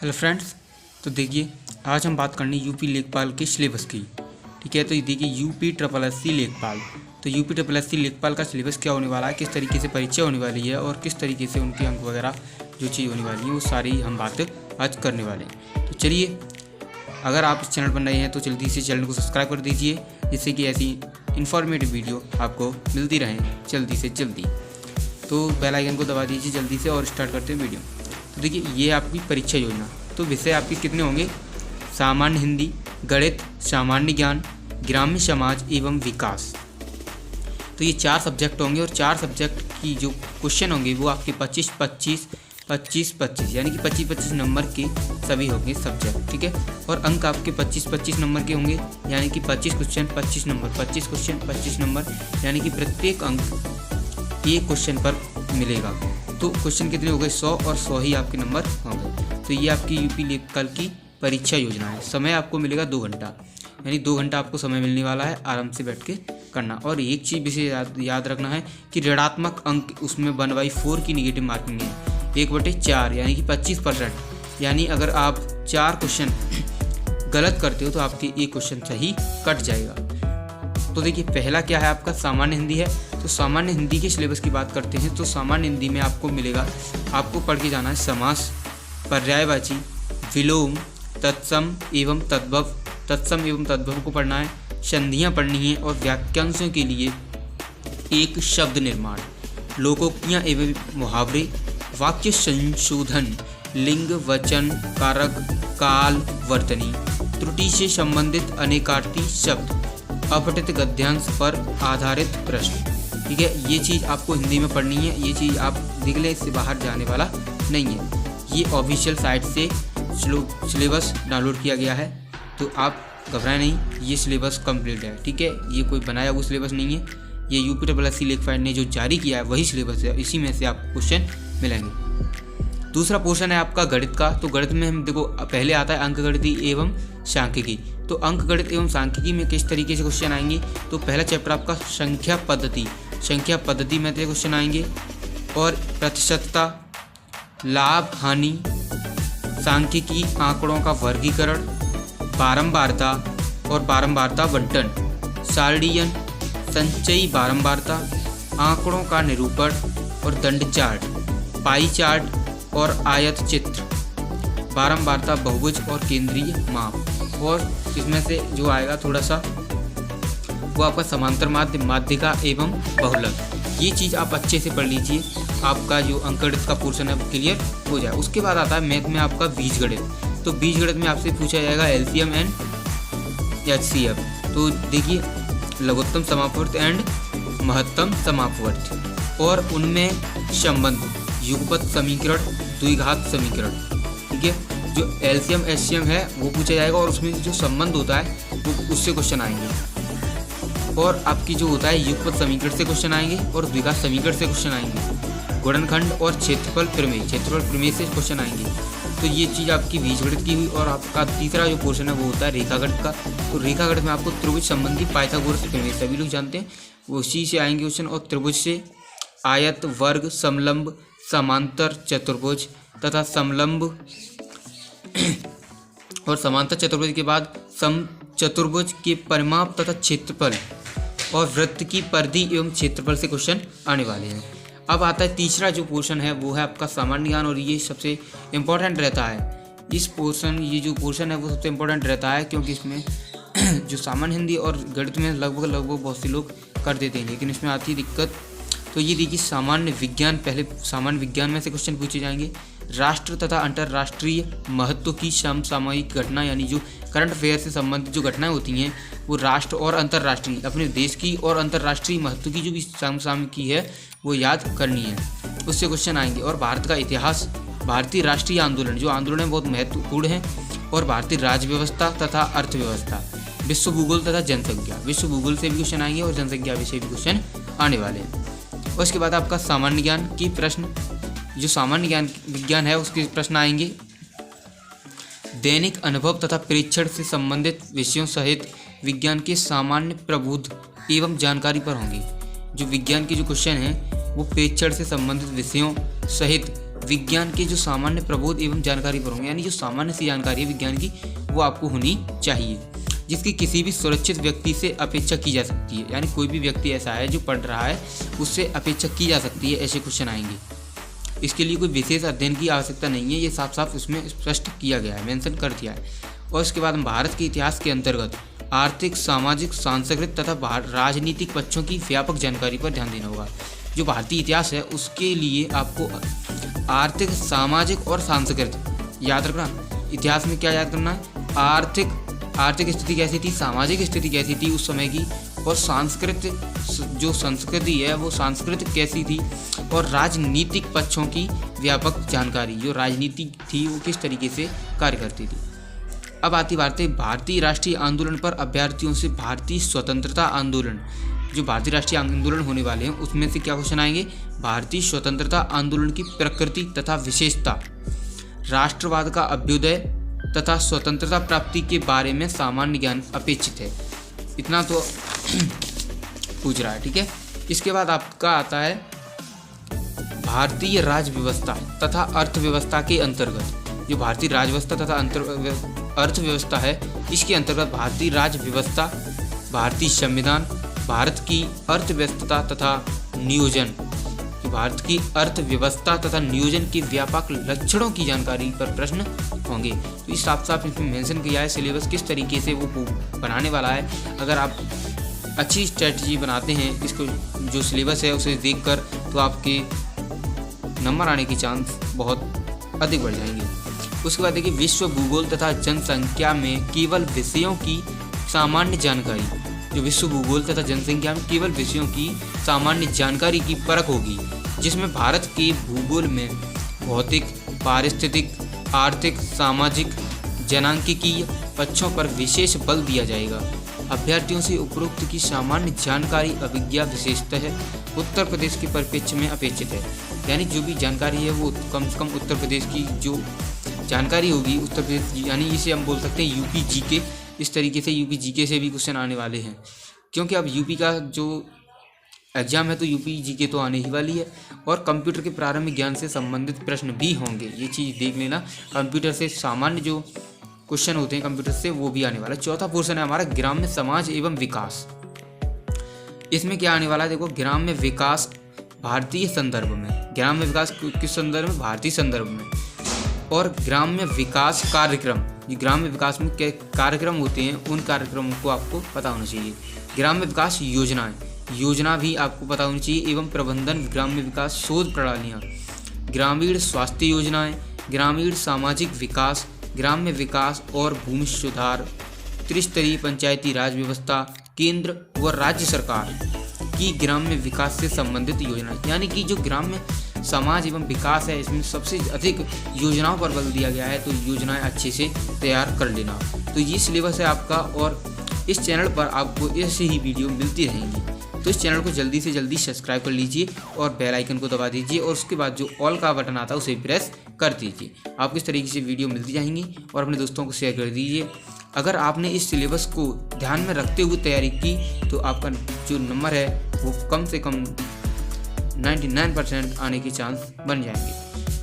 Hello friends, तो देखिए आज हम बात करनी यूपी लेखपाल के सिलेबस की। ठीक है, तो ये देखिए यूपी ट्रिपल एस सी लेखपाल। तो यूपी ट्रिपल एस सी लेखपाल का सिलेबस क्या होने वाला है, किस तरीके से परीक्षा होने वाली है और किस तरीके से उनके अंक वगैरह जो चीज़ होने वाली है वो सारी हम बात आज करने वाले हैं। तो चलिए, अगर आप इस चैनल पर नए हैं तो जल्दी से चैनल को सब्सक्राइब कर दीजिए, जिससे कि ऐसी इन्फॉर्मेटिव वीडियो आपको मिलती रहें जल्दी से जल्दी। तो बेल आइकन को दबा दीजिए जल्दी से और स्टार्ट करते हैं वीडियो। तो देखिए, ये आपकी परीक्षा योजना। तो विषय आपके कितने होंगे? सामान्य हिंदी, गणित, सामान्य ज्ञान, ग्राम्य समाज एवं विकास। तो ये 4 सब्जेक्ट होंगे और 4 सब्जेक्ट की जो क्वेश्चन होंगे वो आपके 25-25 यानी कि 25-25 नंबर के सभी होंगे सब्जेक्ट। ठीक है, और अंक आपके 25-25 नंबर के होंगे, यानी कि 25 क्वेश्चन 25 नंबर, 25 क्वेश्चन 25 नंबर, यानी कि प्रत्येक अंक एक क्वेश्चन पर मिलेगा। तो क्वेश्चन कितने हो गए? 100 और 100 ही आपके नंबर होंगे। तो ये आपकी यूपी लेखपाल की परीक्षा योजना है। समय आपको मिलेगा 2 घंटा, यानी 2 घंटा आपको समय मिलने वाला है आराम से बैठ के करना। और एक चीज़ विशेष याद रखना है कि ऋणात्मक अंक उसमें 1/4 की निगेटिव मार्किंग है, 1/4 यानी कि 25%। यानी अगर आप 4 क्वेश्चन गलत करते हो तो आपके एक क्वेश्चन सही कट जाएगा। तो देखिए, पहला क्या है आपका? सामान्य हिंदी है। तो सामान्य हिंदी के सिलेबस की बात करते हैं तो सामान्य हिंदी में आपको मिलेगा, आपको पढ़ के जाना है समास, पर्यायवाची, विलोम, तत्सम एवं तद्भव। तत्सम एवं तद्भव को पढ़ना है, संधियाँ पढ़नी है और वाक्यांशों के लिए एक शब्द निर्माण, लोकोक्तियाँ एवं मुहावरे, वाक्य संशोधन, लिंग, वचन, कारक, काल, वर्तनी, त्रुटि से संबंधित अनेकार्थी शब्द, अपठित गद्यांश पर आधारित प्रश्न। ठीक है, ये चीज़ आपको हिंदी में पढ़नी है। ये चीज़ आप देख लें, इससे बाहर जाने वाला नहीं है। ये ऑफिशियल साइट से सिलेबस डाउनलोड किया गया है, तो आप घबराएं नहीं, ये सिलेबस कंप्लीट है। ठीक है, ये कोई बनाया हुआ सिलेबस नहीं है, ये यूपी ट्रिपल एस सी लेखपाल ने जो जारी किया है वही सिलेबस है, इसी में से आपको क्वेश्चन मिलेंगे। दूसरा पोर्शन है आपका गणित का। तो गणित में हम देखो, पहले आता है अंकगणिती एवं सांख्यिकी। तो अंकगणित एवं सांख्यिकी में किस तरीके से क्वेश्चन आएंगे? तो पहला चैप्टर आपका संख्या पद्धति में से क्वेश्चन आएंगे, और प्रतिशतता, लाभ हानि, सांख्यिकी, आंकड़ों का वर्गीकरण, बारंबारता और बारंबारता बंटन, सारणीयन, संचयी बारंबारता, आंकड़ों का निरूपण और दंड चार्ट, पाई चार्ट और आयत चित्र, बारंबारता, बहुभुज और केंद्रीय माप। और इसमें से जो आएगा थोड़ा सा वो आपका समांतर माध्य, माध्यिका एवं बहुलक। ये चीज़ आप अच्छे से पढ़ लीजिए, आपका जो अंकगणित का पोर्शन है वो क्लियर हो जाए। उसके बाद आता है मैथ में आपका बीजगणित। तो बीजगणित में आपसे पूछा जाएगा एलसीएम एंड एचसीएफ। तो देखिए, लघुत्तम समापवर्त एंड महत्तम समापवर्त, और उनमें संबंध, युगपत समीकरण, द्विघात समीकरण। ठीक है, जो एलसीएम एचसीएम है वो पूछा जाएगा, और उसमें जो संबंध होता है वो उससे क्वेश्चन आएंगे। और आपकी जो होता है युगपत समीकरण से क्वेश्चन आएंगे और द्विघात समीकरण से क्वेश्चन आएंगे। गुणनखंड और क्षेत्रफल प्रमेय से क्वेश्चन आएंगे। तो ये चीज़ आपकी बीजगणित की हुई। और आपका तीसरा जो पोर्शन है वो होता है रेखागणित का। तो रेखागणित में आपको त्रिभुज संबंधी पाइथागोरस प्रमेय, सभी लोग जानते हैं, वो उसी से आएंगे क्वेश्चन। और त्रिभुज से आयत, वर्ग, समलंब, समांतर चतुर्भुज तथा समलंब और समांतर चतुर्भुज के बाद समचतुर्भुज के परिमाप तथा क्षेत्रफल और वृत्त की परिधि एवं क्षेत्रफल से क्वेश्चन आने वाले हैं। अब आता है तीसरा जो पोर्शन है वो है आपका सामान्य ज्ञान, और ये सबसे इम्पोर्टेंट रहता है। ये जो पोर्शन है वो सबसे इम्पोर्टेंट रहता है, क्योंकि इसमें जो सामान्य हिंदी और गणित में लगभग बहुत से लोग कर देते हैं, लेकिन इसमें आती है दिक्कत। तो ये देखिए, सामान्य विज्ञान, पहले सामान्य विज्ञान में से क्वेश्चन पूछे जाएंगे। राष्ट्र तथा अंतर्राष्ट्रीय महत्व की समसामयिक घटना, यानी जो करंट अफेयर से संबंधित जो घटनाएं होती हैं वो राष्ट्र और अंतर्राष्ट्रीय, अपने देश की और अंतर्राष्ट्रीय महत्व की जो भी समसामयिकी है वो याद करनी है, उससे क्वेश्चन आएंगे। और भारत का इतिहास, भारतीय राष्ट्रीय आंदोलन, जो आंदोलन बहुत महत्वपूर्ण हैं, और भारतीय राज्य व्यवस्था तथा अर्थव्यवस्था, विश्व भूगोल तथा जनसंख्या, विश्व भूगोल से भी क्वेश्चन आएंगे और जनसंख्या विषय भी क्वेश्चन आने वाले हैं। और उसके बाद आपका सामान्य ज्ञान की प्रश्न, जो सामान्य ज्ञान विज्ञान है उसके प्रश्न आएंगे। दैनिक अनुभव तथा परीक्षण से संबंधित विषयों सहित विज्ञान के सामान्य प्रबोध एवं जानकारी पर होंगे। जो विज्ञान के जो क्वेश्चन हैं वो परीक्षण से संबंधित विषयों सहित विज्ञान के जो सामान्य प्रबोध एवं जानकारी पर होंगे, यानी जो सामान्य सी जानकारी है विज्ञान की वो आपको होनी चाहिए, जिसकी किसी भी सुरक्षित व्यक्ति से अपेक्षा की जा सकती है। यानी कोई भी व्यक्ति ऐसा है जो पढ़ रहा है उससे अपेक्षा की जा सकती है, ऐसे क्वेश्चन आएंगे। इसके लिए कोई विशेष अध्ययन की आवश्यकता नहीं है, ये साफ साफ उसमें स्पष्ट किया गया है, मेंशन कर दिया है। और इसके बाद हम भारत के इतिहास के अंतर्गत आर्थिक, सामाजिक, सांस्कृतिक तथा राजनीतिक पक्षों की व्यापक जानकारी पर ध्यान देना होगा। जो भारतीय इतिहास है उसके लिए आपको आर्थिक, सामाजिक और सांस्कृतिक याद रखना। इतिहास में क्या याद करना है? आर्थिक स्थिति कैसी थी, सामाजिक स्थिति कैसी थी उस समय की, और सांस्कृतिक जो संस्कृति है वो सांस्कृतिक कैसी थी, और राजनीतिक पक्षों की व्यापक जानकारी, जो राजनीति थी वो किस तरीके से कार्य करती थी। अब आती बात है भारतीय राष्ट्रीय आंदोलन पर अभ्यर्थियों से भारतीय स्वतंत्रता आंदोलन, जो भारतीय राष्ट्रीय आंदोलन होने वाले हैं उसमें से क्या क्वेश्चन आएंगे? भारतीय स्वतंत्रता आंदोलन की प्रकृति तथा विशेषता, राष्ट्रवाद का अभ्युदय तथा स्वतंत्रता प्राप्ति के बारे में सामान्य ज्ञान अपेक्षित है। इतना तो पूछ रहा है, ठीक है। इसके बाद आपका आता है भारतीय राज्य व्यवस्था तथा अर्थव्यवस्था के अंतर्गत, जो भारतीय राज्य व्यवस्था तथा अर्थव्यवस्था है इसके अंतर्गत भारतीय राज्य व्यवस्था, भारतीय संविधान, भारत की अर्थव्यवस्था तथा नियोजन, भारत की अर्थव्यवस्था तथा नियोजन के व्यापक लक्षणों की जानकारी पर प्रश्न होंगे। तो इस साफ इसमें मेंशन किया है सिलेबस किस तरीके से वो बनाने वाला है। अगर आप अच्छी स्ट्रेटजी बनाते हैं, इसको जो सिलेबस है उसे देखकर, तो आपके नंबर आने की चांस बहुत अधिक बढ़ जाएंगे। उसके बाद देखिए विश्व भूगोल तथा जनसंख्या में केवल विषयों की सामान्य जानकारी, जो विश्व भूगोल तथा जनसंख्या में केवल विषयों की सामान्य जानकारी की परख होगी, जिसमें भारत के भूगोल में भौतिक, पारिस्थितिक, आर्थिक, सामाजिक, जनांकिकीय पक्षों पर विशेष बल दिया जाएगा। अभ्यर्थियों से उपरोक्त की सामान्य जानकारी अभिज्ञा विशेषतः उत्तर प्रदेश के परिप्रेक्ष्य में अपेक्षित है। यानी जो भी जानकारी है वो कम से कम उत्तर प्रदेश की जो जानकारी होगी, उत्तर प्रदेश, यानी इसे हम बोल सकते हैं यूपी जीके। इस तरीके से यूपी जीके से भी क्वेश्चन आने वाले हैं, क्योंकि अब यूपी का जो एग्जाम है तो यूपी जीके तो आने ही वाली है। और कंप्यूटर के प्रारंभिक ज्ञान से संबंधित प्रश्न भी होंगे, ये चीज़ देख लेना। कंप्यूटर से सामान्य जो क्वेश्चन होते हैं कंप्यूटर से वो भी आने वाला है। चौथा पोर्शन है हमारा ग्राम्य समाज एवं विकास। इसमें क्या आने वाला है? देखो, ग्राम्य विकास भारतीय संदर्भ में, ग्राम्य विकास किस संदर्भ में? भारतीय संदर्भ में। और ग्राम्य विकास कार्यक्रम, ये ग्राम्य विकास में क्या कार्यक्रम होते हैं उन कार्यक्रमों को आपको पता होना चाहिए। ग्राम्य विकास योजनाएं, योजना भी आपको पता होनी चाहिए, एवं प्रबंधन, ग्राम्य विकास शोध प्रणालियाँ, ग्रामीण स्वास्थ्य योजनाएं, ग्रामीण सामाजिक विकास, ग्राम्य विकास और भूमि सुधार, त्रिस्तरीय पंचायती राज व्यवस्था, केंद्र व राज्य सरकार की ग्राम्य विकास से संबंधित योजना। यानी कि जो ग्राम्य समाज एवं विकास है इसमें सबसे अधिक योजनाओं पर बल दिया गया है, तो योजनाएं अच्छे से तैयार कर लेना। तो ये सिलेबस है आपका, और इस चैनल पर आपको ऐसे ही वीडियो मिलती रहेंगी। तो इस चैनल को जल्दी से जल्दी सब्सक्राइब कर लीजिए और बेल आइकन को दबा दीजिए, और उसके बाद जो ऑल का बटन आता है उसे प्रेस कर दीजिए। आपको इस तरीके से वीडियो मिलती जाएंगी, और अपने दोस्तों को शेयर कर दीजिए। अगर आपने इस सिलेबस को ध्यान में रखते हुए तैयारी की तो आपका जो नंबर है वो कम से कम 99% आने के चांस बन जाएंगे।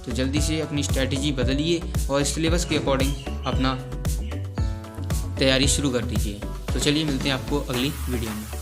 तो जल्दी से अपनी स्ट्रैटेजी बदलिए और सिलेबस के अकॉर्डिंग अपना तैयारी शुरू कर दीजिए। तो चलिए मिलते हैं आपको अगली वीडियो में।